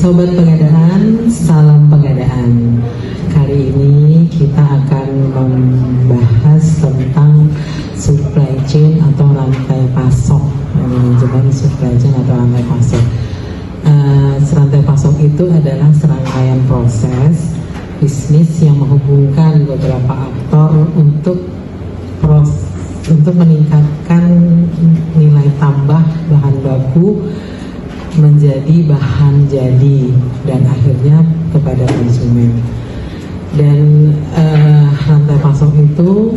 Sobat Pengadaan, salam pengadaan. Kali ini kita akan membahas tentang supply chain atau rantai pasok, manajemen supply chain atau rantai pasok. Rantai pasok itu adalah serangkaian proses bisnis yang menghubungkan beberapa aktor untuk meningkatkan nilai tambah bahan baku menjadi bahan jadi dan akhirnya kepada konsumen. Dan rantai pasok itu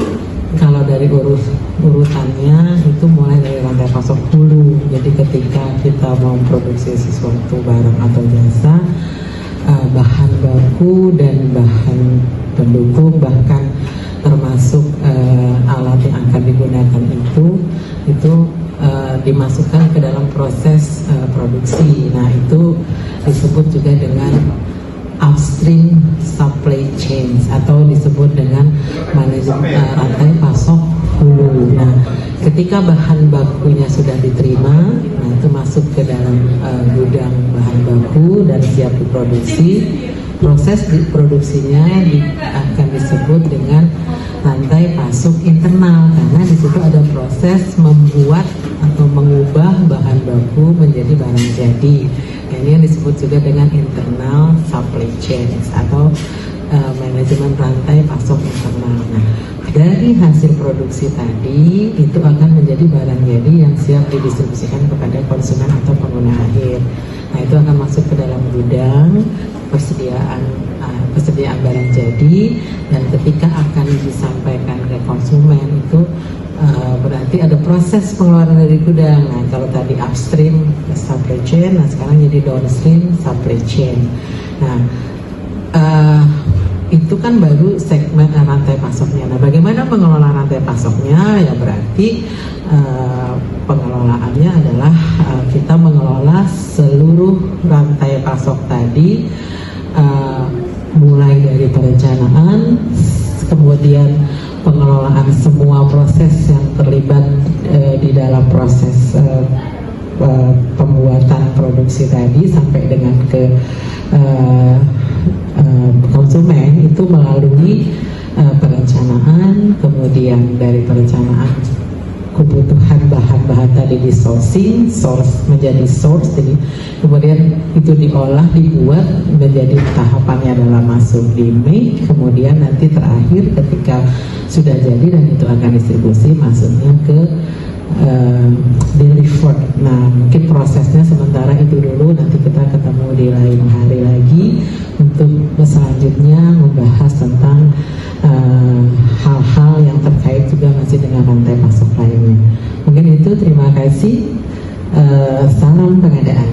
kalau dari urutannya itu mulai dari rantai pasok hulu. Jadi ketika kita mau memproduksi sesuatu barang atau jasa, bahan baku dan bahan pendukung bahkan termasuk alat yang akan digunakan itu dimasukkan ke dalam proses produksi. Nah, itu disebut juga dengan upstream supply chains atau disebut dengan manajemen rantai pasok hulu. Nah, ketika bahan bakunya sudah diterima, nah itu masuk ke dalam gudang bahan baku dan siap diproduksi. Proses produksinya akan disebut dengan rantai pasok internal, karena di situ ada proses membuat atau mengubah bahan baku menjadi barang jadi. Ini yang disebut juga dengan internal supply chain atau manajemen rantai pasok internal. Nah, dari hasil produksi tadi itu akan menjadi barang jadi yang siap didistribusikan kepada konsumen atau pengguna akhir. Nah, itu akan masuk ke dalam gudang persediaan barang jadi, dan ketika akan disampaikan ke konsumen itu berarti ada proses pengeluaran dari gudang. Nah, kalau tadi upstream supply chain, nah sekarang jadi downstream supply chain. Nah, itu kan baru segmen rantai pasoknya. Nah, bagaimana mengelola rantai pasoknya? Ya berarti pengelolaannya adalah kita mengelola seluruh rantai pasok tadi, mulai dari perencanaan, kemudian pengelolaan semua proses yang terlibat di dalam proses pembuatan produksi tadi sampai dengan ke konsumen, itu melalui perencanaan, kemudian dari perencanaan kebutuhan bahan-bahan tadi di source menjadi source, jadi kemudian itu diolah, dibuat menjadi tahapannya adalah masuk di make, kemudian nanti terakhir ketika sudah jadi dan itu akan distribusi masuknya ke delivered. Nah, mungkin prosesnya sementara itu dulu, nanti kita ketemu di lain hari lagi untuk selanjutnya membahas tentang hal-hal yang terkait juga masih dengan rantai pasok lainnya. Mungkin itu, terima kasih. Salam pengadaan.